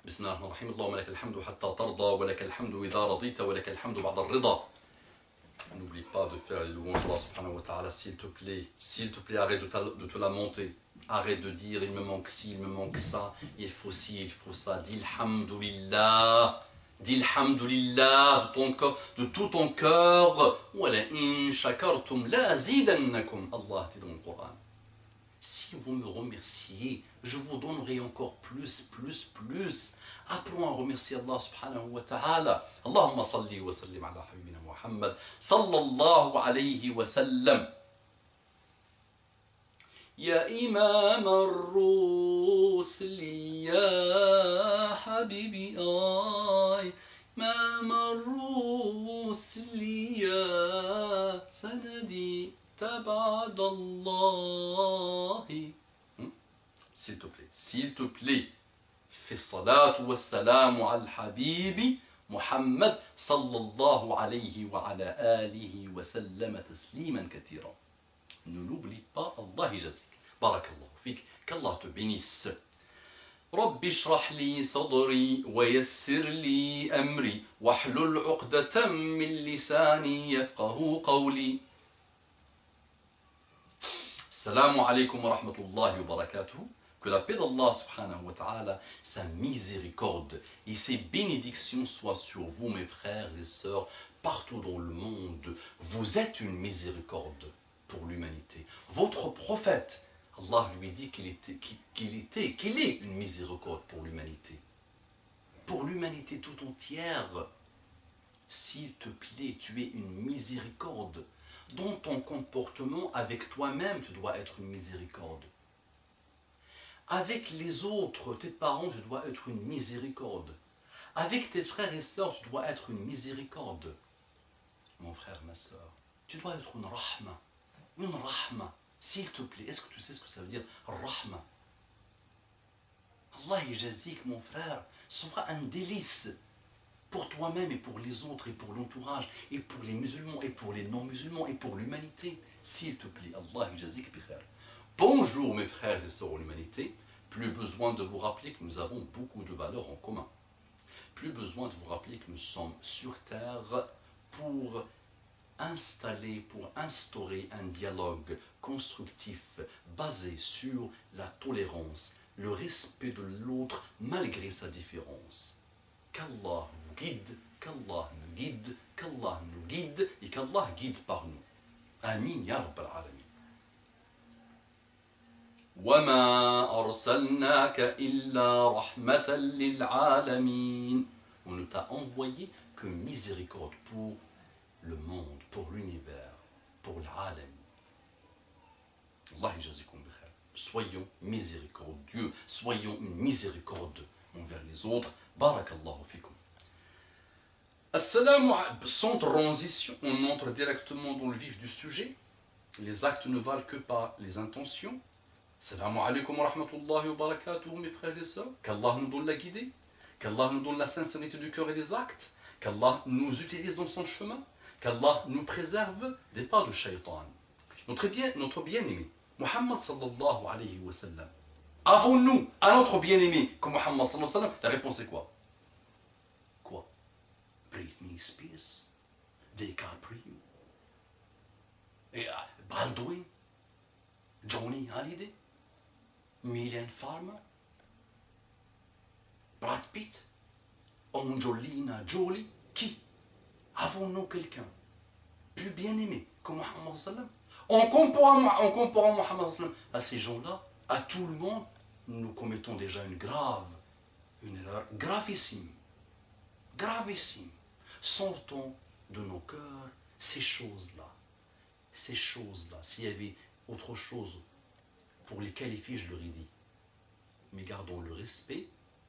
بسم الله الرحمن الرحيم. اللهم لك الحمد حتى ترضى ولك الحمد إذا رضيت ولك الحمد بعد الرضا. N'oublie pas de faire les louanges d'Allah subhanahu wa ta'ala, s'il te plaît, arrête de te lamenter, arrête de dire il me manque ci, il me manque ça, il faut ci, il faut ça, dis alhamdulillah, de tout ton cœur, wala in shakartum la zidannakum, Allah dit dans le Coran. Si vous me remerciez, je vous donnerai encore plus. Apprenons à remercier Allah subhanahu wa ta'ala. Allahumma salli wa sallim ala habibina Muhammad sallallahu alayhi wa sallam. Ya imam ar-rusli ya habibi ay imam ar-rusli ya sanadi tabad Allahi. S'il te plaît, fais salat wa salam al habibi Muhammad sallallahu alayhi wa ala alihi wa sallam tasliman kathira. Ne l'oublie pas, Allah yajazik. Barakallahu fik, qu'Allah te bénisse. Rabbi shrah li sadri wa yassir li amri wahlul 'uqdatan min lisani yafqahu qawli. Assalamu alaikum wa rahmatullahi wa barakatuh. Que la paix d'Allah subhanahu wa ta'ala, sa miséricorde et ses bénédictions soient sur vous, mes frères et sœurs, partout dans le monde. Vous êtes une miséricorde pour l'humanité. Votre prophète, Allah lui dit qu'il est une miséricorde pour l'humanité. Pour l'humanité tout entière. S'il te plaît, tu es une miséricorde. Dans ton comportement avec toi-même, tu dois être une miséricorde. Avec les autres, tes parents, tu dois être une miséricorde. Avec tes frères et sœurs, tu dois être une miséricorde. Mon frère, ma sœur, tu dois être une rahma. Une rahma. S'il te plaît, est-ce que tu sais ce que ça veut dire, rahma? Allah yajazik, mon frère, sera un délice pour toi-même et pour les autres et pour l'entourage et pour les musulmans et pour les non-musulmans et pour l'humanité. S'il te plaît, Allah yajazik bi khair. Bonjour mes frères et sœurs en l'humanité, plus besoin de vous rappeler que nous avons beaucoup de valeurs en commun. Plus besoin de vous rappeler que nous sommes sur terre pour instaurer un dialogue constructif basé sur la tolérance, le respect de l'autre malgré sa différence. Qu'Allah vous guide, qu'Allah nous guide, qu'Allah nous guide et qu'Allah guide par nous. Amin ya Rabbal Alamin. وَمَا أَرْسَلْنَاكَ إِلَّا رَحْمَةً لِلْعَالَمِينَ. On ne t'a envoyé que miséricorde pour le monde, pour l'univers, pour l'âlam. Allah yajazikum bi khair. Soyons miséricordieux, soyons une miséricorde envers les autres. Barakallahu fikum. Assalamu alaykum. Sans transition, on entre directement dans le vif du sujet. Les actes ne valent que par les intentions. Assalamu alaikum wa rahmatullahi wa barakatuh, mes frères et sœurs. Qu'Allah nous donne la guidée, qu'Allah nous donne la sincérité du cœur et des actes, qu'Allah nous utilise dans son chemin, qu'Allah nous préserve des pas de shaitan. Notre bien-aimé, Muhammad sallallahu alayhi wa sallam. Avons-nous à notre bien-aimé que Muhammad sallallahu alayhi wa sallam? La réponse est quoi? Quoi? Britney Spears, DiCaprio, et Baldwin, Johnny Hallyday, Mylène Farmer, Brad Pitt, Angelina Jolie. Qui? Avons-nous quelqu'un plus bien aimé que Muhammad sallam? En comparant Muhammad sallam à ces gens-là, à tout le monde, nous commettons déjà une erreur gravissime. Gravissime. Sortons de nos cœurs ces choses-là. Ces choses-là. S'il y avait autre chose pour les qualifier, je leur ai dit. Mais gardons le respect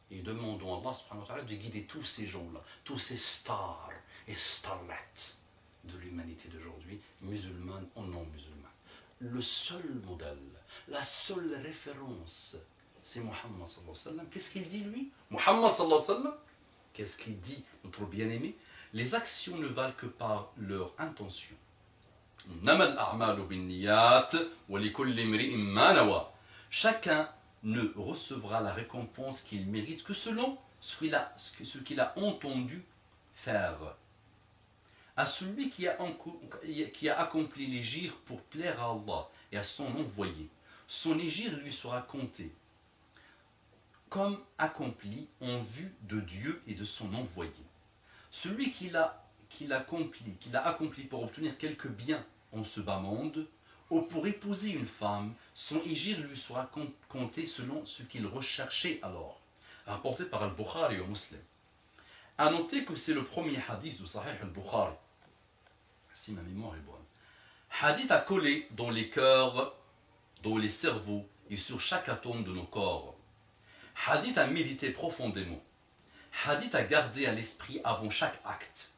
et demandons à Allah subhanahu wa ta'ala de guider tous ces gens-là, tous ces stars et starlettes de l'humanité d'aujourd'hui, musulmanes ou non musulmanes. Le seul modèle, la seule référence, c'est Muhammad sallallahu alayhi wa sallam. Qu'est-ce qu'il dit lui? Muhammad sallallahu alayhi wa sallam, qu'est-ce qu'il dit, notre bien-aimé? Les actions ne valent que par leur intention. Chacun ne recevra la récompense qu'il mérite que selon ce qu'il a entendu faire. À celui qui a accompli l'égir pour plaire à Allah et à son envoyé, son égir lui sera compté comme accompli en vue de Dieu et de son envoyé. Celui qui l'a accompli pour obtenir quelque bien en ce bas monde, ou pour épouser une femme, son égir lui sera compté selon ce qu'il recherchait alors. Rapporté par Al-Bukhari et Muslim. A noter que c'est le premier hadith de Sahih Al-Bukhari. Si ma mémoire est bonne. Hadith à coller dans les cœurs, dans les cerveaux et sur chaque atome de nos corps. Hadith à méditer profondément. Hadith à garder à l'esprit avant chaque acte.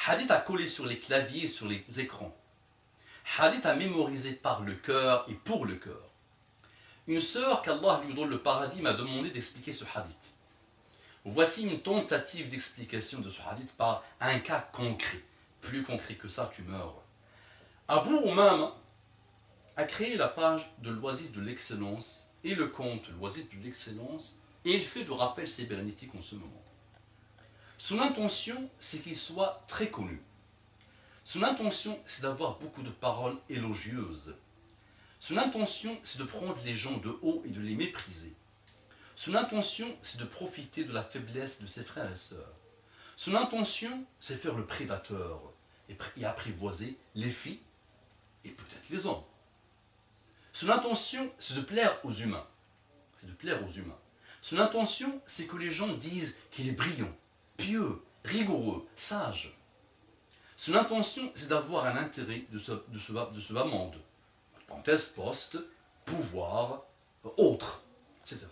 Hadith à coller sur les claviers et sur les écrans. Hadith à mémoriser par le cœur et pour le cœur. Une sœur qu'Allah lui donne le paradis m'a demandé d'expliquer ce hadith. Voici une tentative d'explication de ce hadith par un cas concret. Plus concret que ça, tu meurs. Abu Umama a créé la page de l'Oasis de l'Excellence et le compte l'Oasis de l'Excellence et il fait de rappel cybernétique en ce moment. Son intention, c'est qu'il soit très connu. Son intention, c'est d'avoir beaucoup de paroles élogieuses. Son intention, c'est de prendre les gens de haut et de les mépriser. Son intention, c'est de profiter de la faiblesse de ses frères et sœurs. Son intention, c'est faire le prédateur et apprivoiser les filles et peut-être les hommes. Son intention, c'est de plaire aux humains. C'est de plaire aux humains. Son intention, c'est que les gens disent qu'il est brillant, pieux, rigoureux, sage. Son intention, c'est d'avoir un intérêt de ce bas monde. Parenthèse, poste, pouvoir, autre, etc.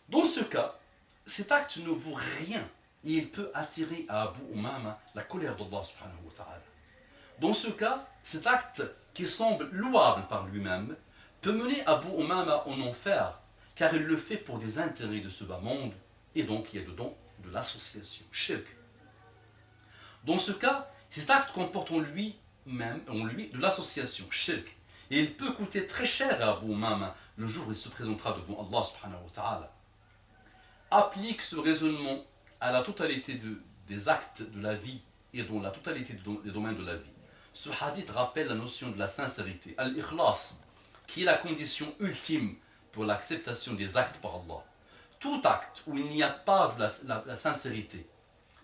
Dans ce cas, cet acte ne vaut rien et il peut attirer à Abu Umama la colère d'Allah subhanahu wa ta'ala. Dans ce cas, cet acte qui semble louable par lui-même peut mener Abu Umama en enfer car il le fait pour des intérêts de ce bas monde et donc il y a dedans de l'association, shirk. Dans ce cas, cet acte comporte en lui de l'association, shirk. Et il peut coûter très cher à Abu Umama le jour où il se présentera devant Allah subhanahu wa ta'ala. Applique ce raisonnement à la totalité des actes de la vie et dans la totalité des domaines de la vie. Ce hadith rappelle la notion de la sincérité, al-ikhlas, qui est la condition ultime pour l'acceptation des actes par Allah. Tout acte où il n'y a pas de la sincérité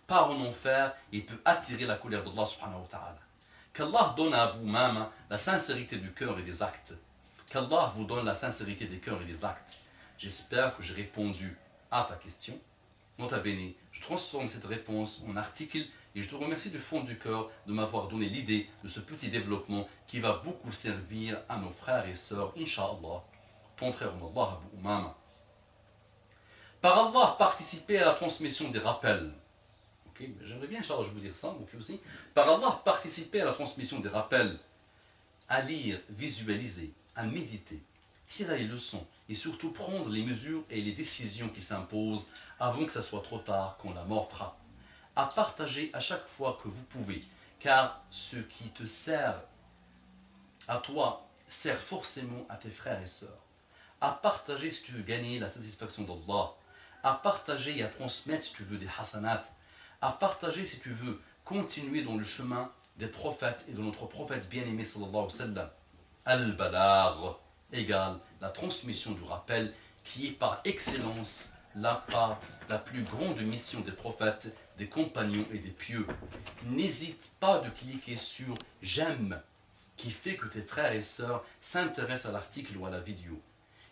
part en enfer et peut attirer la colère d'Allah subhanahu wa ta'ala. Qu'Allah donne à Abu Umama la sincérité du cœur et des actes. Qu'Allah vous donne la sincérité des cœurs et des actes. J'espère que j'ai répondu à ta question. Nota bene, je transforme cette réponse en article et je te remercie du fond du cœur de m'avoir donné l'idée de ce petit développement qui va beaucoup servir à nos frères et sœurs, Inch'Allah. Ton frère en Allah, Abu Umama. Par Allah, participer à la transmission des rappels. Okay, j'aimerais bien, Inch'Allah, je vous dire ça, okay, aussi. Par Allah, participer à la transmission des rappels, à lire, visualiser, à méditer, tirer les leçons et surtout prendre les mesures et les décisions qui s'imposent avant que ça soit trop tard quand la mort frappe. À partager à chaque fois que vous pouvez, car ce qui te sert à toi sert forcément à tes frères et sœurs. À partager si tu veux gagner la satisfaction d'Allah, à partager et à transmettre si tu veux des hasanats, à partager si tu veux continuer dans le chemin des prophètes et de notre prophète bien-aimé sallallahu alayhi wa sallam. Al-Balagh égale la transmission du rappel qui est par excellence la plus grande mission des prophètes, des compagnons et des pieux. N'hésite pas de cliquer sur j'aime qui fait que tes frères et sœurs s'intéressent à l'article ou à la vidéo.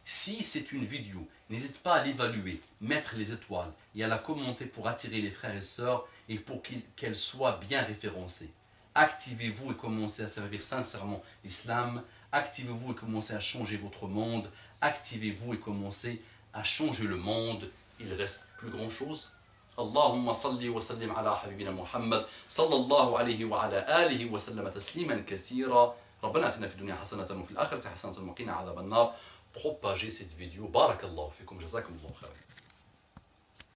Si c'est une vidéo, n'hésite pas à l'évaluer, mettre les étoiles et à la commenter pour attirer les frères et sœurs et pour qu'elle soit bien référencée. Activez-vous et commencez à servir sincèrement l'islam. Activez-vous et commencez à changer votre monde. Activez-vous et commencez à changer le monde. Il ne reste plus grand chose. اللهم صل وسلم على حبيبنا محمد صلى الله عليه وعلى آله وسلم تسليما كثيرا ربنا اتنا في الدنيا حسنة وفي الآخرة حسنة وقنا عذاب النار. Propagez cette vidéo. Barakallahu fikum, jazakumullahu khairan.